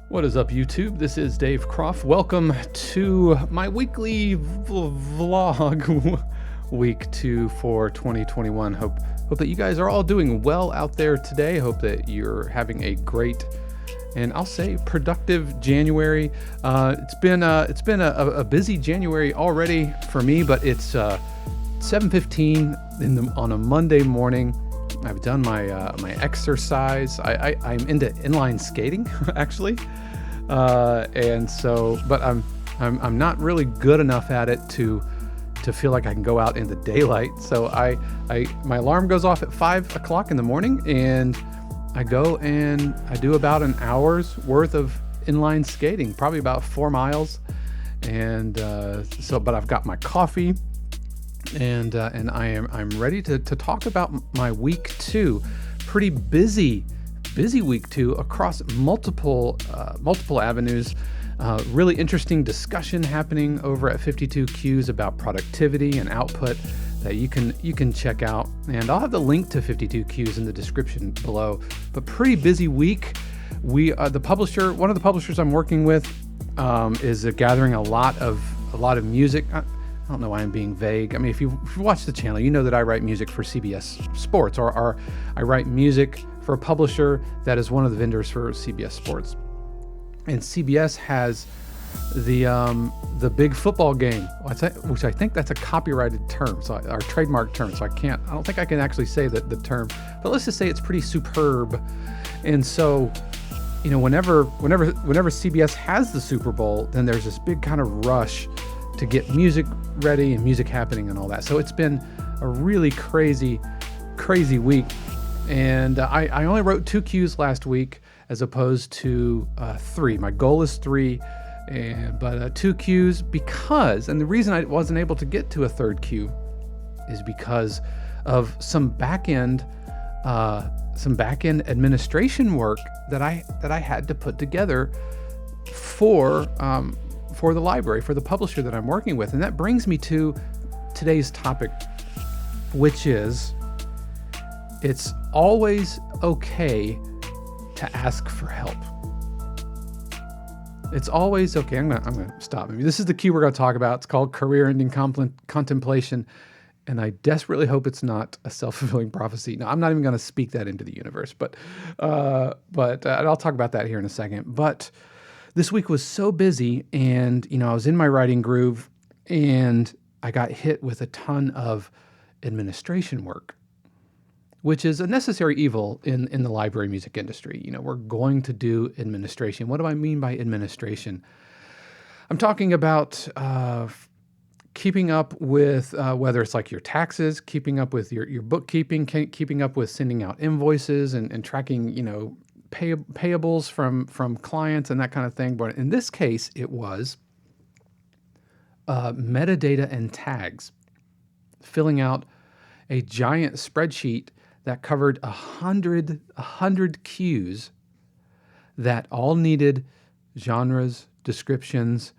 What is up, YouTube? This is Dave Croft. Welcome to my weekly vlog, week 2 for 2021. Hope that you guys are all doing well out there today. Hope that you're having a great, and I'll say productive January. It's been a busy January already for me, but it's 7:15 on a Monday morning. I've done my exercise. I'm into inline skating actually, and so, but I'm not really good enough at it to feel like I can go out in the daylight. So my alarm goes off at 5 o'clock in the morning, and I go and I do about an hour's worth of inline skating, probably about 4 miles, and but I've got my coffee. And I'm ready to talk about my week 2. Pretty busy week 2 across multiple avenues. Really interesting discussion happening over at 52 Qs about productivity and output that you can check out. And I'll have the link to 52 Qs in the description below. But pretty busy week. One of the publishers I'm working with is gathering a lot of music. I don't know why I'm being vague. I mean, if you watch the channel, you know that I write music for CBS Sports, or I write music for a publisher that is one of the vendors for CBS Sports. And CBS has the big football game, which I think that's a copyrighted term, or trademark term. So I don't think I can actually say the term, but let's just say it's pretty superb. And so, you know, whenever CBS has the Super Bowl, then there's this big kind of rush to get music ready and music happening and all that. So it's been a really crazy week. And I only wrote 2 Qs last week as opposed to 3. My goal is 3, but 2 Qs because, and the reason I wasn't able to get to a 3rd Q is because of some back-end administration work that I had to put together for the library, for the publisher that I'm working with. And that brings me to today's topic, which is, it's always okay to ask for help. It's always okay. I'm gonna stop. This is the key we're gonna talk about. It's called career-ending contemplation. And I desperately hope it's not a self-fulfilling prophecy. No, I'm not even gonna speak that into the universe, but I'll talk about that here in a second. But this week was so busy, and I was in my writing groove, and I got hit with a ton of administration work, which is a necessary evil in the library music industry. We're going to do administration. What do I mean by administration? I'm talking about keeping up with whether it's like your taxes, keeping up with your bookkeeping, keeping up with sending out invoices and tracking, payables from clients and that kind of thing. But in this case, it was metadata and tags, filling out a giant spreadsheet that covered 100 Qs that all needed genres, descriptions,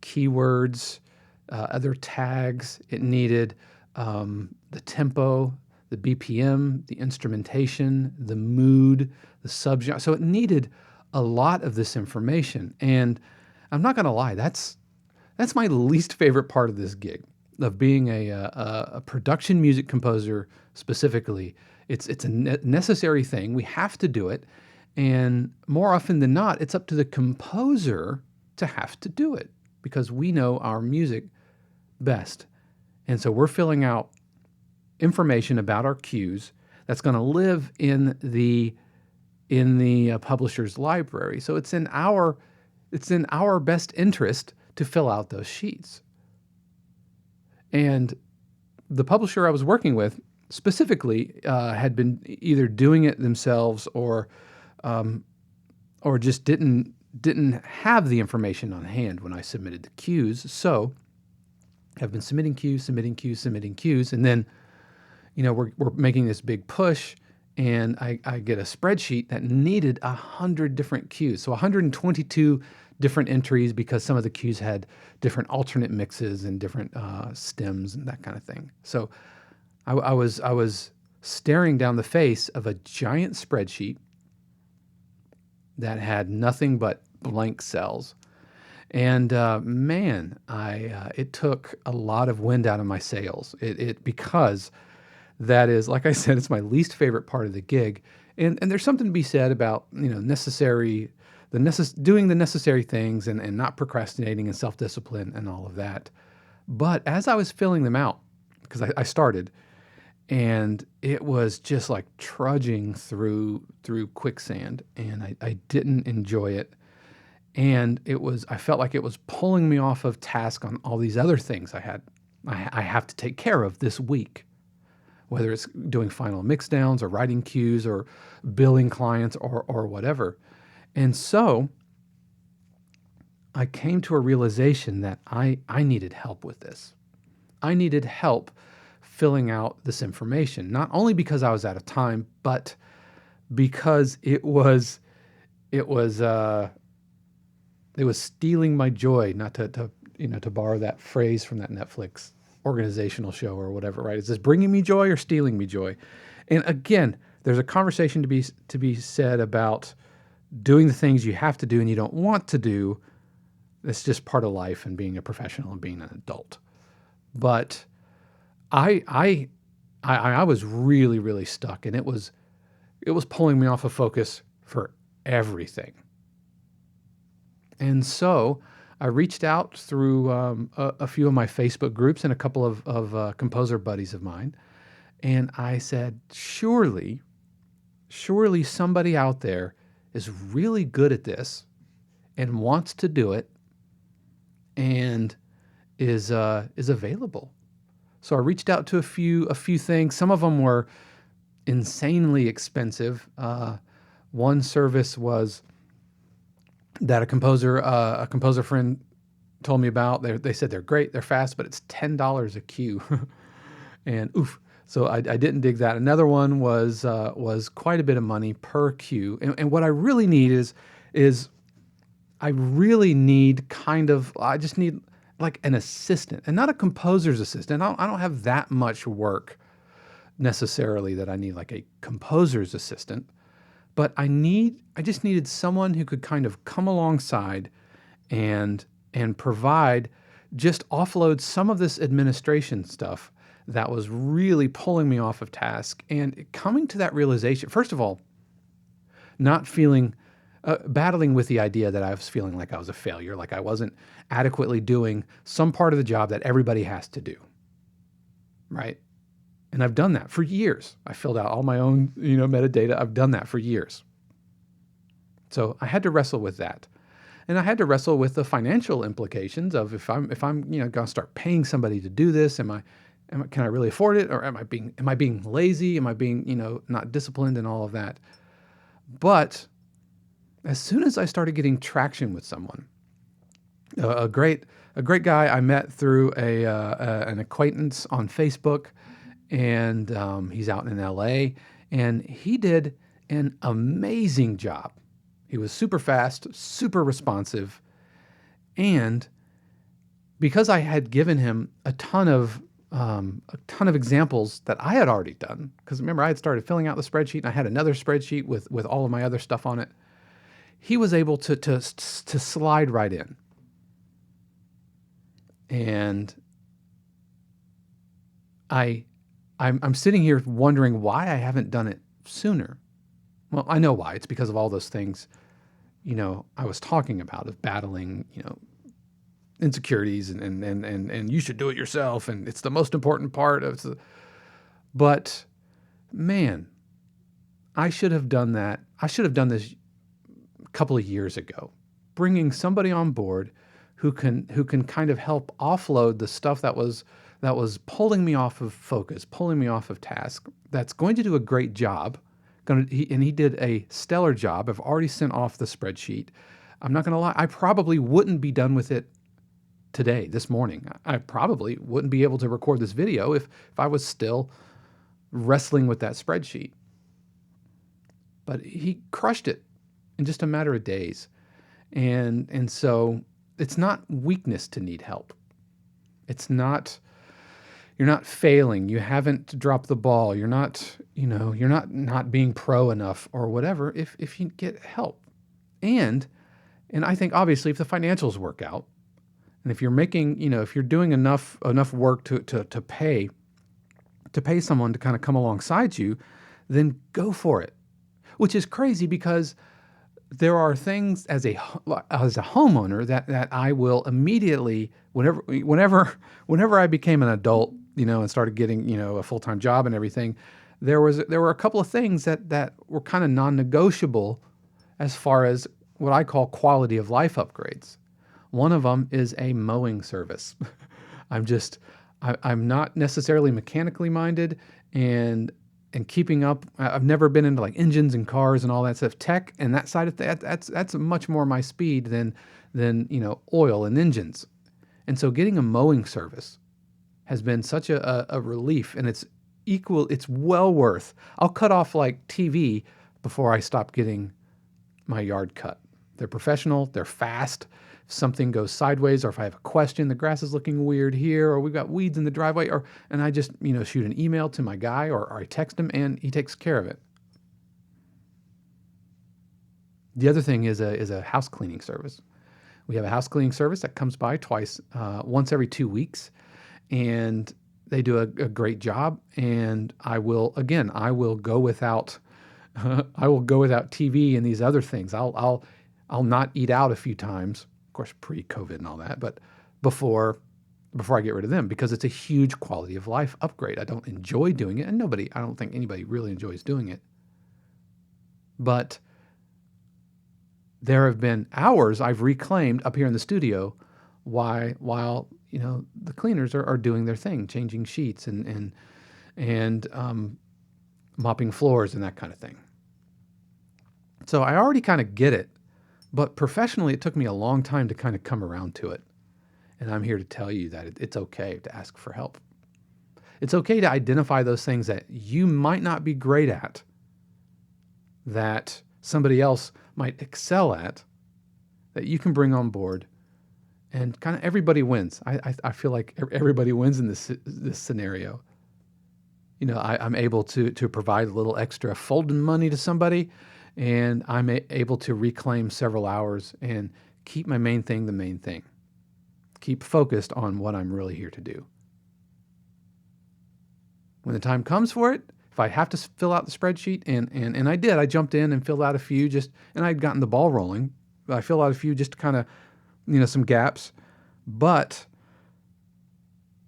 keywords, other tags. It needed the tempo, the BPM, the instrumentation, the mood, the subgenre. So it needed a lot of this information. And I'm not going to lie, that's my least favorite part of this gig, of being a production music composer specifically. It's a necessary thing. We have to do it. And more often than not, it's up to the composer to have to do it because we know our music best. And so we're filling out information about our cues that's going to live in the publisher's library. So it's in our best interest to fill out those sheets. And the publisher I was working with specifically had been either doing it themselves or just didn't have the information on hand when I submitted the cues. So I've been submitting cues, and then we're making this big push, and I get a spreadsheet that needed 100 different cues. So 122 different entries because some of the cues had different alternate mixes and different stems and that kind of thing. So I was staring down the face of a giant spreadsheet that had nothing but blank cells. And man, I it took a lot of wind out of my sails. It because that is, like I said, it's my least favorite part of the gig. And there's something to be said about, doing the necessary things and not procrastinating and self-discipline and all of that. But as I was filling them out, because I started, and it was just like trudging through quicksand, and I didn't enjoy it. And I felt like it was pulling me off of task on all these other things I have to take care of this week, whether it's doing final mix downs or writing cues or billing clients or whatever. And so I came to a realization that I needed help with this. I needed help filling out this information, not only because I was out of time, but because it was stealing my joy, not to borrow that phrase from that Netflix organizational show or whatever, right? Is this bringing me joy or stealing me joy? And again, there's a conversation to be said about doing the things you have to do and you don't want to do. It's just part of life and being a professional and being an adult. But I was really, really stuck, and it was pulling me off of focus for everything. And so I reached out through a few of my Facebook groups and a couple of composer buddies of mine. And I said, surely somebody out there is really good at this and wants to do it and is available. So I reached out to a few things. Some of them were insanely expensive. One service was that a composer friend told me about. They said they're great, they're fast, but it's $10 a cue, and oof. So I didn't dig that. Another one was quite a bit of money per cue. And what I really need is I really need I just need like an assistant, and not a composer's assistant. I don't have that much work necessarily that I need like a composer's assistant. But I just needed someone who could kind of come alongside and provide, just offload some of this administration stuff that was really pulling me off of task. And coming to that realization, first of all, not feeling, battling with the idea that I was feeling like I was a failure, like I wasn't adequately doing some part of the job that everybody has to do, right? And I've done that for years. I filled out all my own, metadata. I've done that for years. So I had to wrestle with that. And I had to wrestle with the financial implications of if I'm going to start paying somebody to do this, can I really afford it? Or am I being lazy? Am I being, not disciplined and all of that? But as soon as I started getting traction with someone, a great guy I met through an acquaintance on Facebook, and he's out in LA, and he did an amazing job. He was super fast, super responsive, and because I had given him a ton of examples that I had already done, because remember I had started filling out the spreadsheet, and I had another spreadsheet with all of my other stuff on it. He was able to slide right in, and I'm sitting here wondering why I haven't done it sooner. Well, I know why. It's because of all those things, I was talking about, of battling, insecurities and you should do it yourself, and it's the most important part of it. But man, I should have done that. I should have done this a couple of years ago, bringing somebody on board who can kind of help offload the stuff that was pulling me off of focus, pulling me off of task, that's going to do a great job. He did a stellar job. I've already sent off the spreadsheet. I'm not going to lie, I probably wouldn't be done with it today, this morning. I probably wouldn't be able to record this video if I was still wrestling with that spreadsheet. But he crushed it in just a matter of days. And so it's not weakness to need help. It's not, you're not failing. You haven't dropped the ball. You're not, not being pro enough or whatever if you get help. And And I think obviously if the financials work out, and if you're making, if you're doing enough work to pay someone to kind of come alongside you, then go for it. Which is crazy because there are things as a homeowner that I will immediately, whenever I became an adult, and started getting, a full-time job and everything, there were a couple of things that were kind of non-negotiable as far as what I call quality of life upgrades. One of them is a mowing service. I'm not necessarily mechanically minded, and keeping up. I've never been into like engines and cars and all that stuff. Tech and that side of that's much more my speed than oil and engines. And so getting a mowing service has been such a relief, and it's well worth. I'll cut off like TV before I stop getting my yard cut. They're professional, they're fast. If something goes sideways, or if I have a question, the grass is looking weird here, or we've got weeds in the driveway, and I just, shoot an email to my guy, or I text him and he takes care of it. The other thing is a house cleaning service. We have a house cleaning service that comes by once every 2 weeks, and they do a great job. And I will go without TV and these other things. I'll not eat out a few times, of course, pre-COVID and all that, but before I get rid of them, because it's a huge quality of life upgrade. I don't enjoy doing it, and I don't think anybody really enjoys doing it. But there have been hours I've reclaimed up here in the studio while the cleaners are doing their thing, changing sheets and mopping floors and that kind of thing. So I already kind of get it, but professionally it took me a long time to kind of come around to it. And I'm here to tell you that it's okay to ask for help. It's okay to identify those things that you might not be great at, that somebody else might excel at, that you can bring on board, and kind of everybody wins. I feel like everybody wins in this scenario. I'm able to provide a little extra folding money to somebody, and I'm able to reclaim several hours and keep my main thing the main thing. Keep focused on what I'm really here to do. When the time comes for it, if I have to fill out the spreadsheet, and I did, I jumped in and filled out a few and I'd gotten the ball rolling. I filled out a few just to kind of, some gaps, but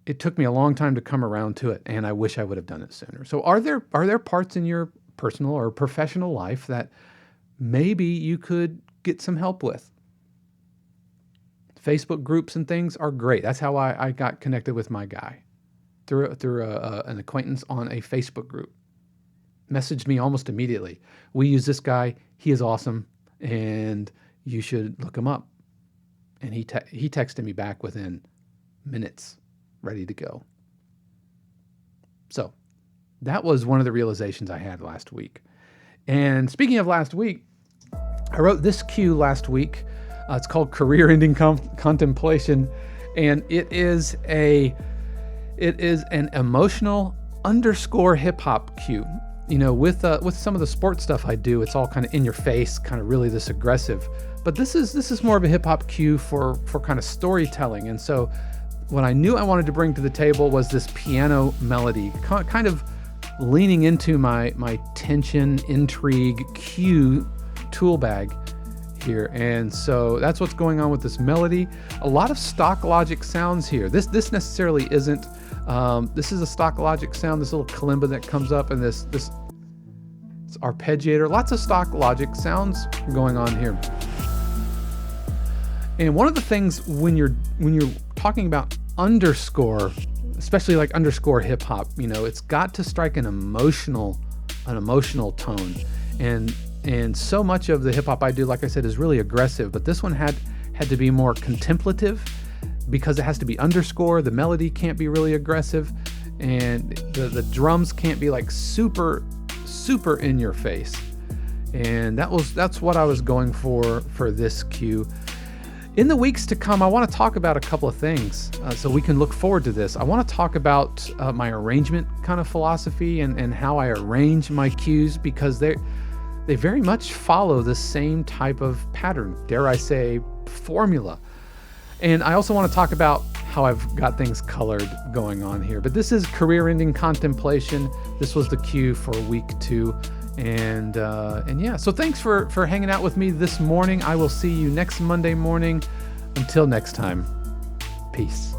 it took me a long time to come around to it, and I wish I would have done it sooner. So are there parts in your personal or professional life that maybe you could get some help with? Facebook groups and things are great. That's how I got connected with my guy, through an acquaintance on a Facebook group. Messaged me almost immediately. We use this guy. He is awesome, and you should look him up. And he texted me back within minutes, ready to go. So that was one of the realizations I had last week. And speaking of last week, I wrote this cue last week. It's called Career-Ending Contemplation, and it is an emotional _ hip hop cue. With some of the sports stuff I do, it's all kind of in your face, kind of really this aggressive. But this is more of a hip hop cue for kind of storytelling. And so what I knew I wanted to bring to the table was this piano melody, kind of leaning into my tension, intrigue, cue tool bag here. And so that's what's going on with this melody. A lot of stock Logic sounds here. This necessarily isn't. This is a stock Logic sound, this little kalimba that comes up, and this arpeggiator. Lots of stock Logic sounds going on here. And one of the things when you're talking about underscore, especially like underscore hip hop, it's got to strike an emotional tone. And so much of the hip hop I do, like I said, is really aggressive, but this one had to be more contemplative, because it has to be underscore. The melody can't be really aggressive, and the drums can't be like super in your face. And that's what I was going for this cue. In the weeks to come, I want to talk about a couple of things so we can look forward to this. I want to talk about my arrangement kind of philosophy and how I arrange my cues, because they very much follow the same type of pattern, dare I say, formula. And I also want to talk about how I've got things colored going on here. But this is career-ending contemplation. This was the cue for week 2. And yeah, so thanks for hanging out with me this morning. I will see you next Monday morning. Until next time, peace.